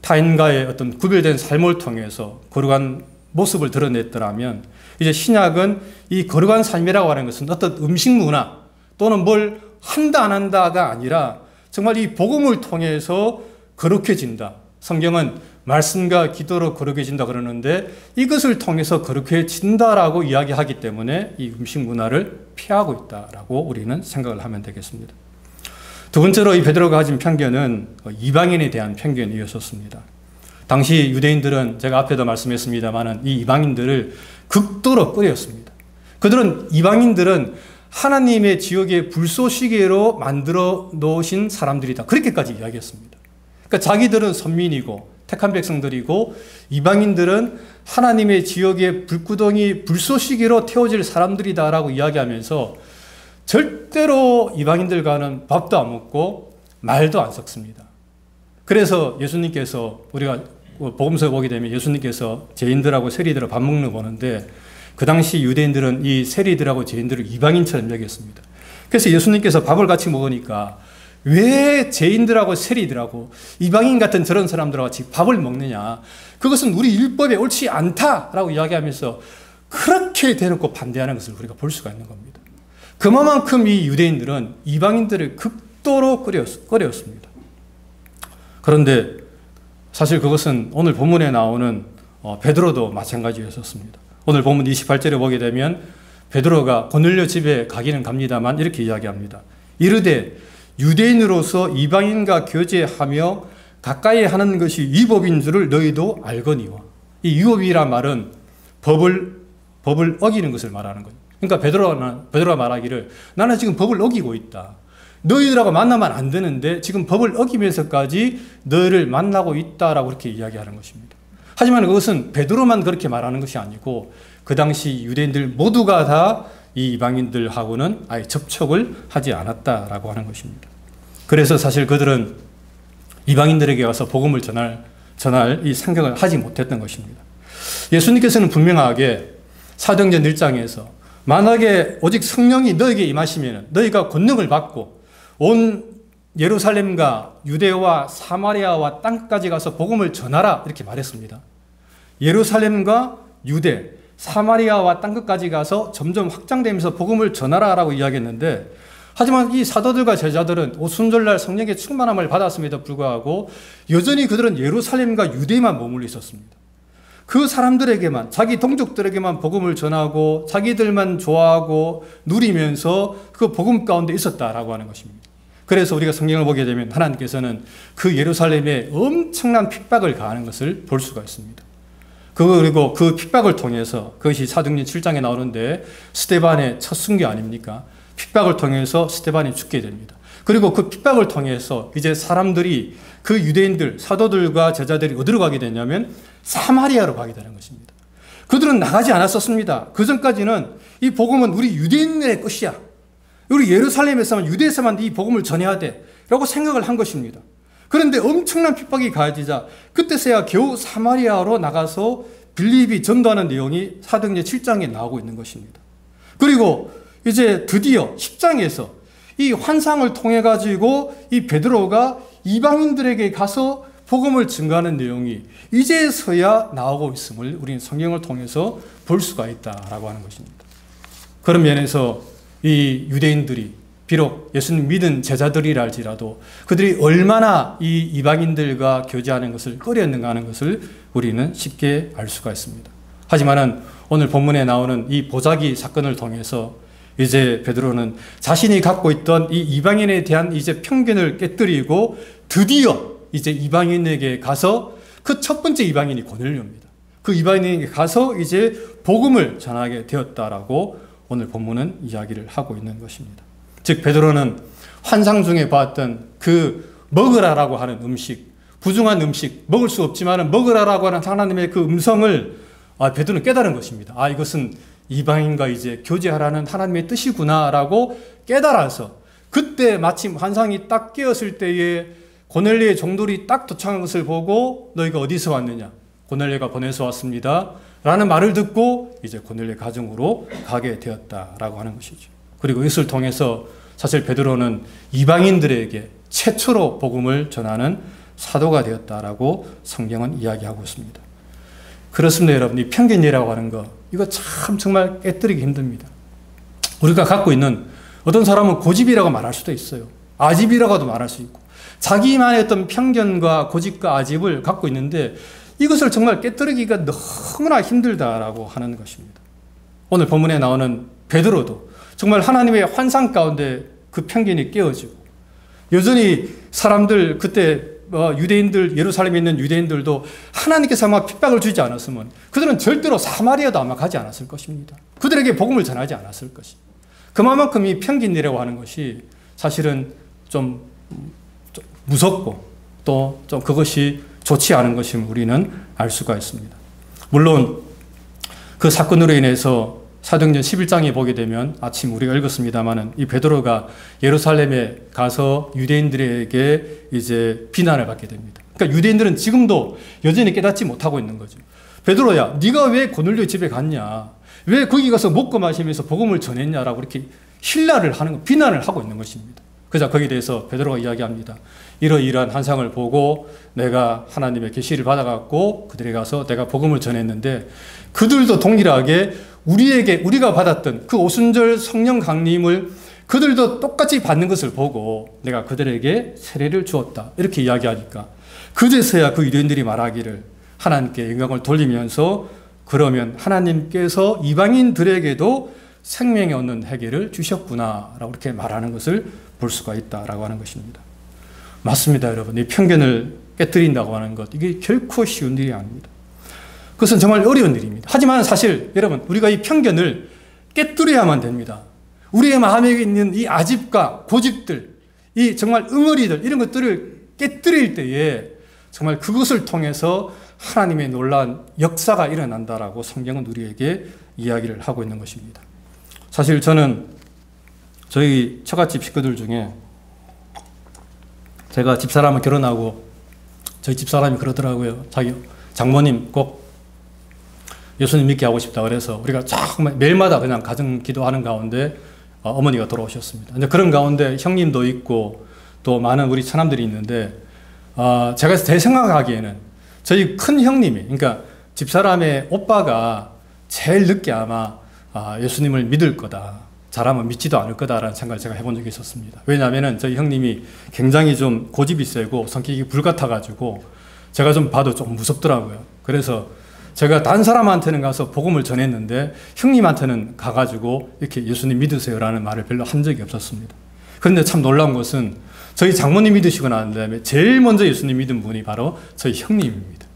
타인과의 어떤 구별된 삶을 통해서 거룩한 모습을 드러냈더라면, 이제 신약은 이 거룩한 삶이라고 하는 것은 어떤 음식 문화 또는 뭘 한다 안 한다가 아니라 정말 이 복음을 통해서 거룩해진다. 성경은 말씀과 기도로 거룩해진다 그러는데, 이것을 통해서 거룩해진다라고 이야기하기 때문에 이 음식 문화를 피하고 있다라고 우리는 생각을 하면 되겠습니다. 두 번째로 이 베드로가 가진 편견은 이방인에 대한 편견이었습니다. 당시 유대인들은 제가 앞에도 말씀했습니다만 이 이방인들을 극도로 꺼렸습니다. 이방인들은 하나님의 지역의 불쏘시개로 만들어 놓으신 사람들이다, 그렇게까지 이야기했습니다. 그러니까 자기들은 선민이고 택한 백성들이고, 이방인들은 하나님의 지역의 불구덩이 불쏘시개로 태워질 사람들이다라고 이야기하면서 절대로 이방인들과는 밥도 안 먹고 말도 안 섞습니다. 그래서 예수님께서, 우리가 복음서에 보게 되면 예수님께서 죄인들하고 세리들하고 밥 먹는 거 보는데, 그 당시 유대인들은 이 세리들하고 죄인들을 이방인처럼 여겼습니다. 그래서 예수님께서 밥을 같이 먹으니까 왜 죄인들하고 세리들하고 이방인 같은 저런 사람들하고 같이 밥을 먹느냐, 그것은 우리 율법에 옳지 않다라고 이야기하면서 그렇게 대놓고 반대하는 것을 우리가 볼 수가 있는 겁니다. 그만큼 이 유대인들은 이방인들을 극도로 꺼려했습니다. 그런데 사실 그것은 오늘 본문에 나오는 베드로도 마찬가지였었습니다. 오늘 본문 28절에 보게 되면 베드로가 고넬료 집에 가기는 갑니다만 이렇게 이야기합니다. 이르되 유대인으로서 이방인과 교제하며 가까이 하는 것이 위법인 줄을 너희도 알거니와. 이 위법이란 말은 법을 어기는 것을 말하는 거예요. 그러니까 베드로가 말하기를, 나는 지금 법을 어기고 있다. 너희들하고 만나면 안 되는데 지금 법을 어기면서까지 너희를 만나고 있다라고 그렇게 이야기하는 것입니다. 하지만 그것은 베드로만 그렇게 말하는 것이 아니고 그 당시 유대인들 모두가 다 이 이방인들하고는 아예 접촉을 하지 않았다라고 하는 것입니다. 그래서 사실 그들은 이방인들에게 와서 복음을 전할 이 생각을 하지 못했던 것입니다. 예수님께서는 분명하게 사도행전 1장에서 만약에 오직 성령이 너에게 임하시면 너희가 권능을 받고 온 예루살렘과 유대와 사마리아와 땅까지 가서 복음을 전하라, 이렇게 말했습니다. 예루살렘과 유대, 사마리아와 땅끝까지 가서 점점 확장되면서 복음을 전하라라고 이야기했는데, 하지만 이 사도들과 제자들은 오순절날 성령의 충만함을 받았음에도 불구하고 여전히 그들은 예루살렘과 유대에만 머물러 있었습니다. 그 사람들에게만, 자기 동족들에게만 복음을 전하고 자기들만 좋아하고 누리면서 그 복음 가운데 있었다라고 하는 것입니다. 그래서 우리가 성경을 보게 되면 하나님께서는 그 예루살렘에 엄청난 핍박을 가하는 것을 볼 수가 있습니다. 그리고 그 핍박을 통해서, 그것이 사도행전 7장에 나오는데 스데반의 첫 순교 아닙니까? 핍박을 통해서 스데반이 죽게 됩니다. 그리고 그 핍박을 통해서 이제 사람들이, 그 유대인들, 사도들과 제자들이 어디로 가게 되냐면 사마리아로 가게 되는 것입니다. 그들은 나가지 않았었습니다. 그 전까지는 이 복음은 우리 유대인의 것이야, 우리 예루살렘에서만, 유대에서만 이 복음을 전해야 돼 라고 생각을 한 것입니다. 그런데 엄청난 핍박이 가해지자 그때서야 겨우 사마리아로 나가서 빌립이 전도하는 내용이 사도행전 7장에 나오고 있는 것입니다. 그리고 이제 드디어 10장에서 이 환상을 통해 가지고 이 베드로가 이방인들에게 가서 복음을 증거하는 내용이 이제서야 나오고 있음을 우리는 성경을 통해서 볼 수가 있다라고 하는 것입니다. 그런 면에서 이 유대인들이 비록 예수님 믿은 제자들이라 할지라도 그들이 얼마나 이 이방인들과 교제하는 것을 꺼려했는가 하는 것을 우리는 쉽게 알 수가 있습니다. 하지만은 오늘 본문에 나오는 이 보자기 사건을 통해서 이제 베드로는 자신이 갖고 있던 이 이방인에 대한 이제 편견을 깨뜨리고 드디어 이제 이방인에게 가서, 그 첫 번째 이방인이 고넬료입니다. 그 이방인에게 가서 이제 복음을 전하게 되었다라고 오늘 본문은 이야기를 하고 있는 것입니다. 즉 베드로는 환상 중에 봤던 그 먹으라라고 하는 음식, 부정한 음식, 먹을 수 없지만 먹으라라고 하는 하나님의 그 음성을 베드로는 깨달은 것입니다. 이것은 이방인과 이제 교제하라는 하나님의 뜻이구나라고 깨달아서, 그때 마침 환상이 딱 깨었을 때에 고넬료의 종들이 딱 도착한 것을 보고 너희가 어디서 왔느냐? 고넬료가 보내서 왔습니다 라는 말을 듣고 이제 고넬료 가정으로 가게 되었다라고 하는 것이죠. 그리고 이것을 통해서 사실 베드로는 이방인들에게 최초로 복음을 전하는 사도가 되었다라고 성경은 이야기하고 있습니다. 그렇습니다, 여러분. 이 편견이라고 하는 거, 이거 참 정말 깨뜨리기 힘듭니다. 우리가 갖고 있는, 어떤 사람은 고집이라고 말할 수도 있어요. 아집이라고도 말할 수 있고, 자기만의 어떤 편견과 고집과 아집을 갖고 있는데 이것을 정말 깨뜨리기가 너무나 힘들다라고 하는 것입니다. 오늘 본문에 나오는 베드로도 정말 하나님의 환상 가운데 그 편견이 깨어지고, 여전히 사람들, 그때 유대인들, 예루살렘에 있는 유대인들도 하나님께서 아마 핍박을 주지 않았으면 그들은 절대로 사마리아도 아마 가지 않았을 것입니다. 그들에게 복음을 전하지 않았을 것입니다. 그만큼 이 편견이라고 하는 것이 사실은 좀 무섭고 또 좀 그것이 좋지 않은 것임을 우리는 알 수가 있습니다. 물론 그 사건으로 인해서 사도행전 11장에 보게 되면, 아침 우리가 읽었습니다마는 이 베드로가 예루살렘에 가서 유대인들에게 이제 비난을 받게 됩니다. 그러니까 유대인들은 지금도 여전히 깨닫지 못하고 있는 거죠. 베드로야, 네가 왜 고넬료 집에 갔냐? 왜 거기 가서 먹고 마시면서 복음을 전했냐라고 이렇게 힐라를 하는 거, 비난을 하고 있는 것입니다. 그래서 거기에 대해서 베드로가 이야기합니다. 이러이러한 환상을 보고 내가 하나님의 계시를 받아갖고 그들에게 가서 내가 복음을 전했는데, 그들도 동일하게 우리가 받았던 그 오순절 성령 강림을 그들도 똑같이 받는 것을 보고 내가 그들에게 세례를 주었다, 이렇게 이야기하니까 그제서야 그 유대인들이 말하기를, 하나님께 영광을 돌리면서 그러면 하나님께서 이방인들에게도 생명에 얻는 해결을 주셨구나 라고 이렇게 말하는 것을 볼 수가 있다라고 하는 것입니다. 맞습니다, 여러분. 이 편견을 깨뜨린다고 하는 것, 이게 결코 쉬운 일이 아닙니다. 그것은 정말 어려운 일입니다. 하지만 사실 여러분, 우리가 이 편견을 깨뜨려야만 됩니다. 우리의 마음에 있는 이 아집과 고집들, 이 정말 응어리들, 이런 것들을 깨뜨릴 때에 정말 그것을 통해서 하나님의 놀라운 역사가 일어난다라고 성경은 우리에게 이야기를 하고 있는 것입니다. 사실 저는 저희 처갓집 식구들 중에, 제가 집사람을 결혼하고 저희 집사람이 그러더라고요. 자기 장모님 꼭 예수님 믿게 하고 싶다 그래서 우리가 정말 매일마다 그냥 가정 기도하는 가운데 어머니가 돌아오셨습니다. 근데 그런 가운데 형님도 있고 또 많은 우리 처남들이 있는데, 제가 제 생각하기에는 저희 큰 형님이, 그러니까 집사람의 오빠가 제일 늦게 아마 예수님을 믿을 거다, 잘하면 믿지도 않을 거다라는 생각을 제가 해본 적이 있었습니다. 왜냐하면 저희 형님이 굉장히 좀 고집이 세고 성격이 불같아가지고 제가 좀 봐도 좀 무섭더라고요. 그래서 제가 다른 사람한테는 가서 복음을 전했는데 형님한테는 가가지고 이렇게 예수님 믿으세요라는 말을 별로 한 적이 없었습니다. 그런데 참 놀라운 것은 저희 장모님 믿으시고 난 다음에 제일 먼저 예수님 믿은 분이 바로 저희 형님입니다.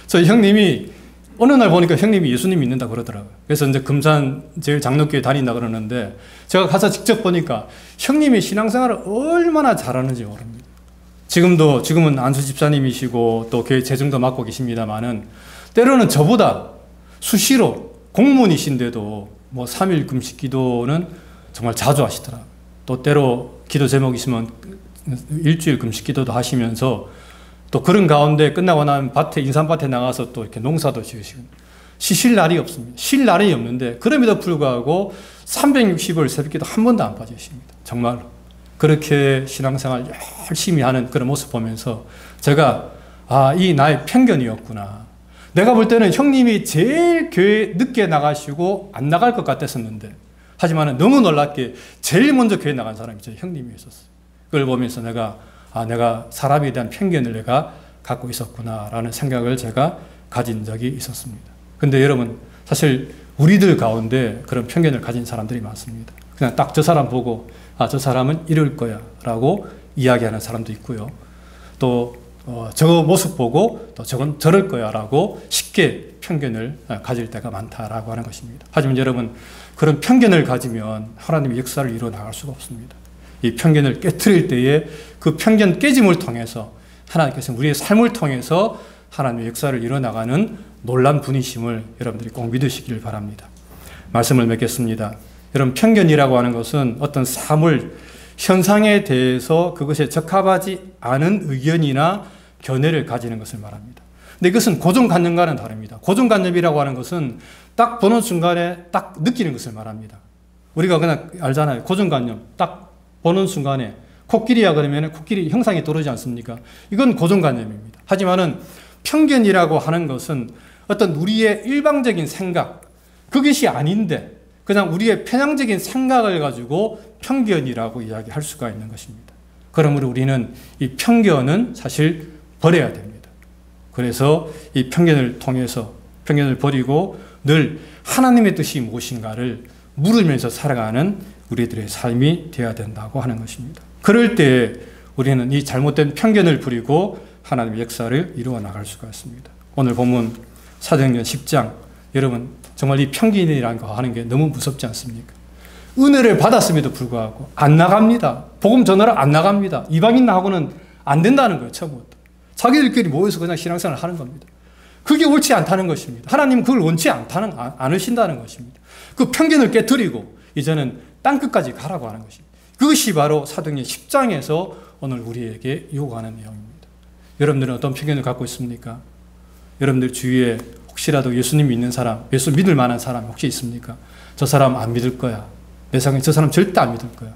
저희 형님이 어느 날 보니까 형님이 예수님 믿는다 그러더라고요. 그래서 이제 금산 제일 장로교회 다닌다 그러는데 제가 가서 직접 보니까 형님이 신앙생활을 얼마나 잘하는지 모릅니다. 지금은 안수 집사님이시고 또 교회 재정도 맡고 계십니다만은 때로는 저보다 수시로 공무원이신데도 뭐 3일 금식 기도는 정말 자주 하시더라고요. 또 때로 기도 제목 있으면 일주일 금식 기도도 하시면서 또 그런 가운데 끝나고 나면 인삼밭에 나가서 또 이렇게 농사도 지으시고 쉬실 날이 없습니다. 쉴 날이 없는데 그럼에도 불구하고 360일 새벽기도 한 번도 안 빠지십니다. 정말로. 그렇게 신앙생활 열심히 하는 그런 모습 보면서 제가 이 나의 편견이었구나. 내가 볼 때는 형님이 제일 교회 늦게 나가시고 안 나갈 것 같았었는데 하지만 너무 놀랍게 제일 먼저 교회 나간 사람이 제 형님이었었어요. 그걸 보면서 내가 사람에 대한 편견을 내가 갖고 있었구나라는 생각을 제가 가진 적이 있었습니다. 근데 여러분, 사실 우리들 가운데 그런 편견을 가진 사람들이 많습니다. 그냥 딱 저 사람 보고 저 사람은 이럴 거야 라고 이야기하는 사람도 있고요. 또 저 모습 보고 또 저건 저럴 거야 라고 쉽게 편견을 가질 때가 많다라고 하는 것입니다. 하지만 여러분, 그런 편견을 가지면 하나님의 역사를 이루어 나갈 수가 없습니다. 이 편견을 깨트릴 때에 그 편견 깨짐을 통해서 하나님께서 우리의 삶을 통해서 하나님의 역사를 이뤄나가는 놀란 분이심을 여러분들이 꼭 믿으시길 바랍니다. 말씀을 맺겠습니다. 여러분, 편견이라고 하는 것은 어떤 사물, 현상에 대해서 그것에 적합하지 않은 의견이나 견해를 가지는 것을 말합니다. 근데 이것은 고정관념과는 다릅니다. 고정관념이라고 하는 것은 딱 보는 순간에 딱 느끼는 것을 말합니다. 우리가 그냥 알잖아요. 고정관념. 딱 보는 순간에 코끼리야 그러면 코끼리 형상이 떠오르지 않습니까? 이건 고정관념입니다. 하지만은 편견이라고 하는 것은 어떤 우리의 일방적인 생각, 그것이 아닌데 그냥 우리의 편향적인 생각을 가지고 편견이라고 이야기할 수가 있는 것입니다. 그러므로 우리는 이 편견은 사실 버려야 됩니다. 그래서 이 편견을 통해서 편견을 버리고 늘 하나님의 뜻이 무엇인가를 물으면서 살아가는 우리들의 삶이 되어야 된다고 하는 것입니다. 그럴 때 우리는 이 잘못된 편견을 버리고 하나님의 역사를 이루어 나갈 수가 있습니다. 오늘 본문 사도행전 10장, 여러분 정말 이 편견이라는 거 하는 게 너무 무섭지 않습니까? 은혜를 받았음에도 불구하고 안 나갑니다. 복음 전하러 안 나갑니다. 이방인하고는 안 된다는 거예요. 처음부터. 자기들끼리 모여서 그냥 신앙생활을 하는 겁니다. 그게 옳지 않다는 것입니다. 하나님은 그걸 원치 않으신다는 것입니다. 그 편견을 깨뜨리고 이제는 땅끝까지 가라고 하는 것입니다. 그것이 바로 사도행전 10장에서 오늘 우리에게 요구하는 내용입니다. 여러분들은 어떤 편견을 갖고 있습니까? 여러분들 주위에 혹시라도 예수님 믿는 사람, 예수 믿을 만한 사람 혹시 있습니까? 저 사람 안 믿을 거야. 내 생각에 저 사람 절대 안 믿을 거야.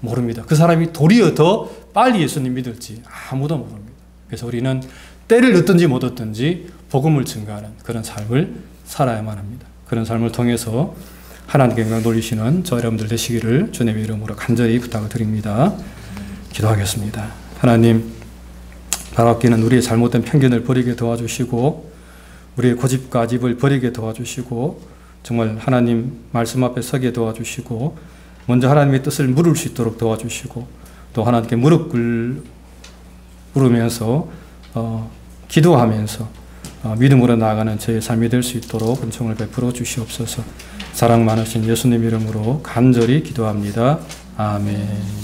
모릅니다. 그 사람이 도리어 더 빨리 예수님 믿을지 아무도 모릅니다. 그래서 우리는 때를 얻든지 못 얻든지 복음을 증거하는 그런 삶을 살아야만 합니다. 그런 삶을 통해서 하나님께 영광 돌리시는 저 여러분들 되시기를 주님의 이름으로 간절히 부탁을 드립니다. 기도하겠습니다. 하나님, 바라옵기는 우리의 잘못된 편견을 버리게 도와주시고 우리의 고집가집을 버리게 도와주시고 정말 하나님 말씀 앞에 서게 도와주시고 먼저 하나님의 뜻을 물을 수 있도록 도와주시고 또 하나님께 무릎 꿇으면서 기도하면서 믿음으로 나아가는 저의 삶이 될 수 있도록 은총을 베풀어 주시옵소서. 사랑 많으신 예수님 이름으로 간절히 기도합니다. 아멘.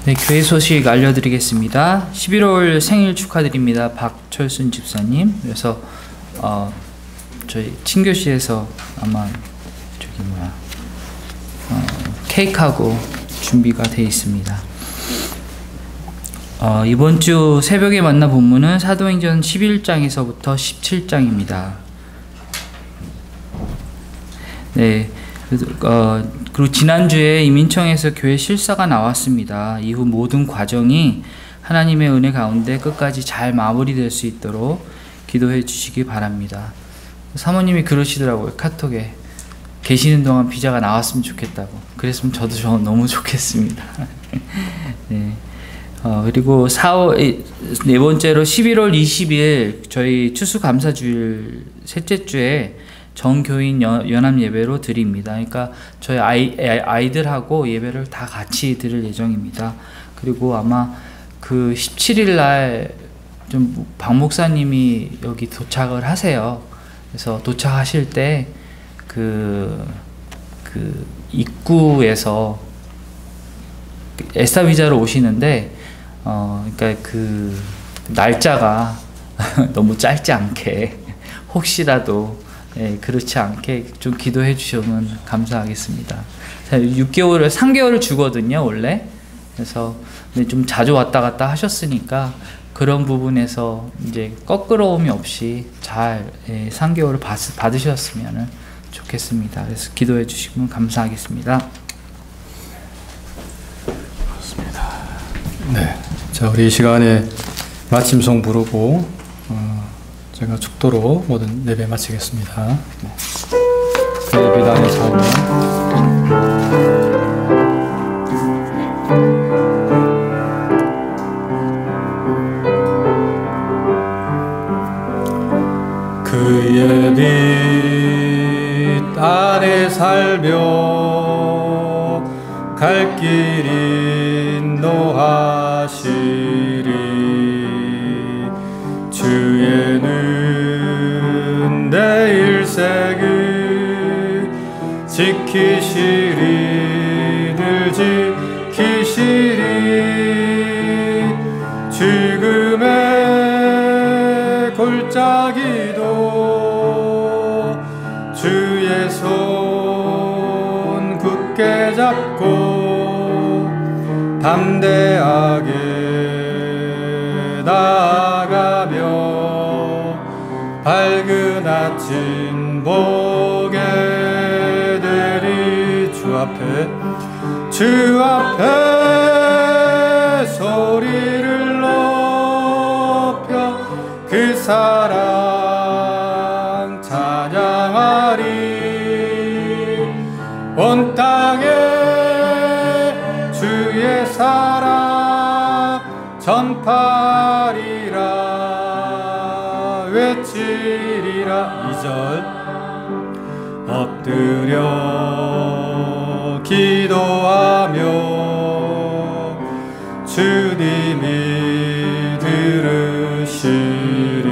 네, 교회 소식 알려드리겠습니다. 11월 생일 축하드립니다. 박철순 집사님. 그래서 저희 친교실에서 아마 케이크하고 준비가 되어 있습니다. 이번 주 새벽에 만나 본문은 사도행전 11장에서부터 17장입니다. 네, 그리고 지난주에 이민청에서 교회 실사가 나왔습니다. 이후 모든 과정이 하나님의 은혜 가운데 끝까지 잘 마무리될 수 있도록 기도해 주시기 바랍니다. 사모님이 그러시더라고요. 카톡에 계시는 동안 비자가 나왔으면 좋겠다고. 그랬으면 저도 너무 좋겠습니다. 네. 그리고 네 번째로 11월 20일 저희 추수감사주일 셋째 주에 정교인 연합 예배로 드립니다. 그러니까 저희 아이들하고 예배를 다 같이 드릴 예정입니다. 그리고 아마 그 17일 날 좀 박 목사님이 여기 도착을 하세요. 그래서 도착하실 때 그 입구에서 에스타비자로 오시는데 그러니까 그 날짜가 너무 짧지 않게 혹시라도 그렇지 않게 좀 기도해 주시면 감사하겠습니다. 3개월을 주거든요, 원래. 그래서 근데 좀 자주 왔다 갔다 하셨으니까 그런 부분에서 이제 거끄러움이 없이 잘 3개월을 받으셨으면 좋겠습니다. 그래서 기도해 주시면 감사하겠습니다. 네, 자 우리 이 시간에 마침송 부르고 제가 축도로 모든 예배 마치겠습니다. 네. 그의 비단의 삶은 그의 빛 아래 살며 갈 길 인도하시리. 주의는 내 일생을 지키시리. 늘 지키시리. 죽음의 골짜기도 주의 손 굳게 잡고 담대하게 나아가며 밝은 아침 보게 되리. 주 앞에 소리를 높여 그 사랑 찬양하리. 온 땅에 주의 사랑 전파리라. 외치리라. 2절 엎드려 기도하며 주님이 들으시리.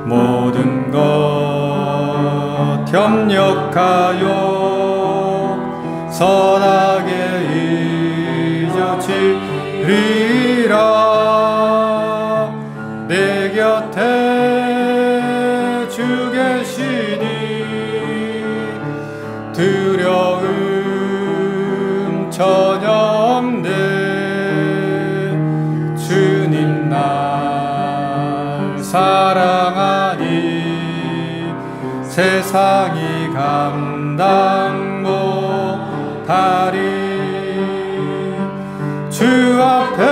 모든 것 협력하여 선하게 이어지리라. 내 곁에 주 계시니 두려움 전혀 없네. 주님 날 사랑하니 세상이 감당 못하리. 주 앞에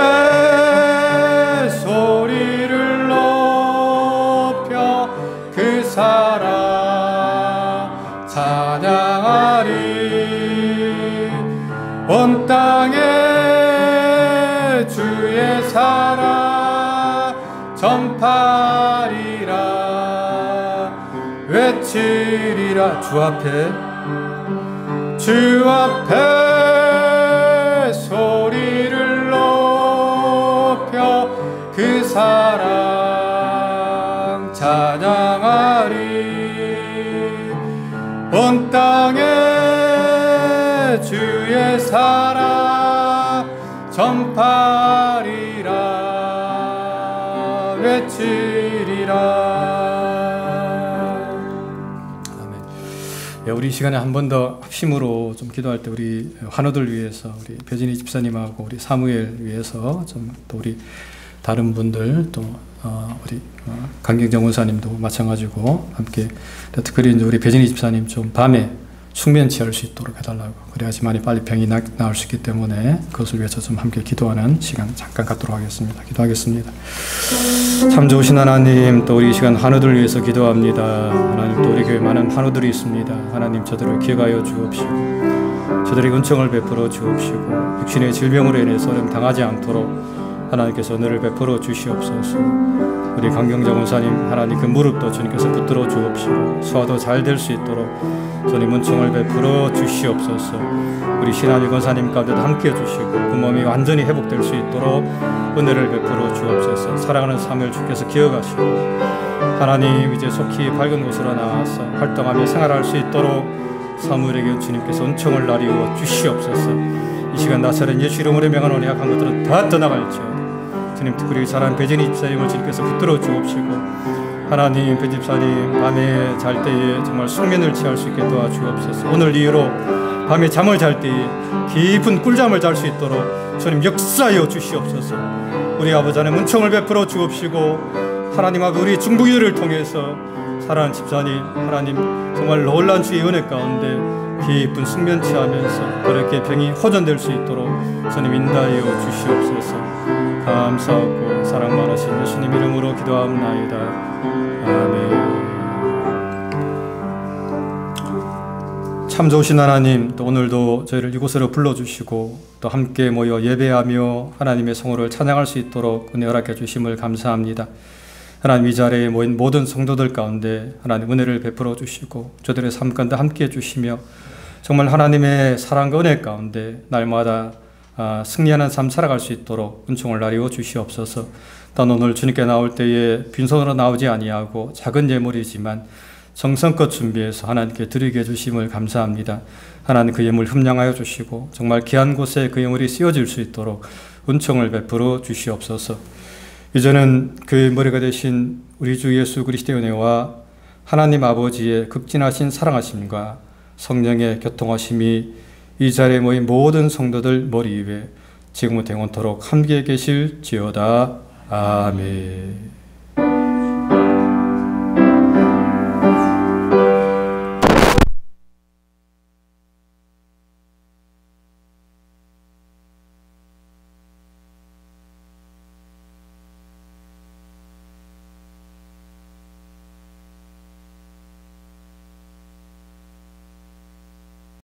소리를 높여 그 사랑 찬양하리. 온 땅에 주의 사랑 전파리라. 외치리라. 주 앞에 소리를 높여 그 사랑 찬양하리. 온 땅에 주의 사랑 전파리라. 외치리라. 우리 이 시간에 한 번 더 합심으로 좀 기도할 때 우리 환우들 위해서, 우리 배진희 집사님하고 우리 사무엘 위해서 좀 또 우리 다른 분들 또 우리 강경정 원사님도 마찬가지고 함께 특별히 이제 우리 배진희 집사님 좀 밤에 숙면 취할 수 있도록 해달라고, 그래야지만이 빨리 병이 나을 수 있기 때문에 그것을 위해서 좀 함께 기도하는 시간 잠깐 갖도록 하겠습니다. 기도하겠습니다. 참 좋으신 하나님, 또 우리 이 시간 환우들 위해서 기도합니다. 하나님, 또 우리 교회 많은 환우들이 있습니다. 하나님, 저들을 기억하여 주옵시고 저들에게 은총을 베풀어 주옵시고 육신의 질병으로 인해서 어려움 당하지 않도록 하나님께서 은혜를 베풀어 주시옵소서. 우리 강경정 원사님 하나님 그 무릎도 주님께서 붙들어 주옵시고 소화도 잘 될 수 있도록 주님 은총을 베풀어 주시옵소서. 우리 신한일 권사님 가운데도 함께 해주시고 그 몸이 완전히 회복될 수 있도록 은혜를 베풀어 주옵소서. 사랑하는 사무엘 주께서 기억하시고 하나님 이제 속히 밝은 곳으로 나와서 활동하며 생활할 수 있도록 사무엘에게 주님께서 은총을 나리워 주시옵소서. 이 시간 나사렛 예수 이름으로 명하노니 약한 것들은 다 떠나갈지어다. 주님 특별히 잘한 배진희 집사님을 주님께서 붙들어 주옵시고 하나님 배 집사님 밤에 잘 때에 정말 숙면을 취할 수 있게 도와주옵소서. 오늘 이후로 밤에 잠을 잘 때에 깊은 꿀잠을 잘 수 있도록 주님 역사하여 주시옵소서. 우리 아버지 하나님 은총을 베풀어 주옵시고 하나님 앞에 우리 중보기도를 통해서 사랑하는 집사님 하나님 정말 놀라운 주의 은혜 가운데 깊은 숙면 취하면서 그렇게 병이 호전될 수 있도록 주님 인도하여 주시옵소서. 감사하고 사랑 많으신 예수님 이름으로 기도합나이다. 아멘. 참 좋으신 하나님, 또 오늘도 저희를 이곳으로 불러주시고 또 함께 모여 예배하며 하나님의 성호를 찬양할 수 있도록 은혜 허락해 주심을 감사합니다. 하나님 이 자리에 모인 모든 성도들 가운데 하나님 은혜를 베풀어 주시고 저들의 삶 가운데 함께 해주시며 정말 하나님의 사랑과 은혜 가운데 날마다 승리하는 삶 살아갈 수 있도록 은총을 나리워 주시옵소서. 단 오늘 주님께 나올 때에 빈손으로 나오지 아니하고 작은 예물이지만 정성껏 준비해서 하나님께 드리게 해주심을 감사합니다. 하나님 그 예물 흠량하여 주시고 정말 귀한 곳에 그 예물이 쓰여질 수 있도록 은총을 베풀어 주시옵소서. 이제는 그 머리가 되신 우리 주 예수 그리스도의 은혜와 하나님 아버지의 극진하신 사랑하심과 성령의 교통하심이 이 자리에 모인 모든 성도들 머리 위에 지금부터 영원토록 함께 계실지어다. 아멘.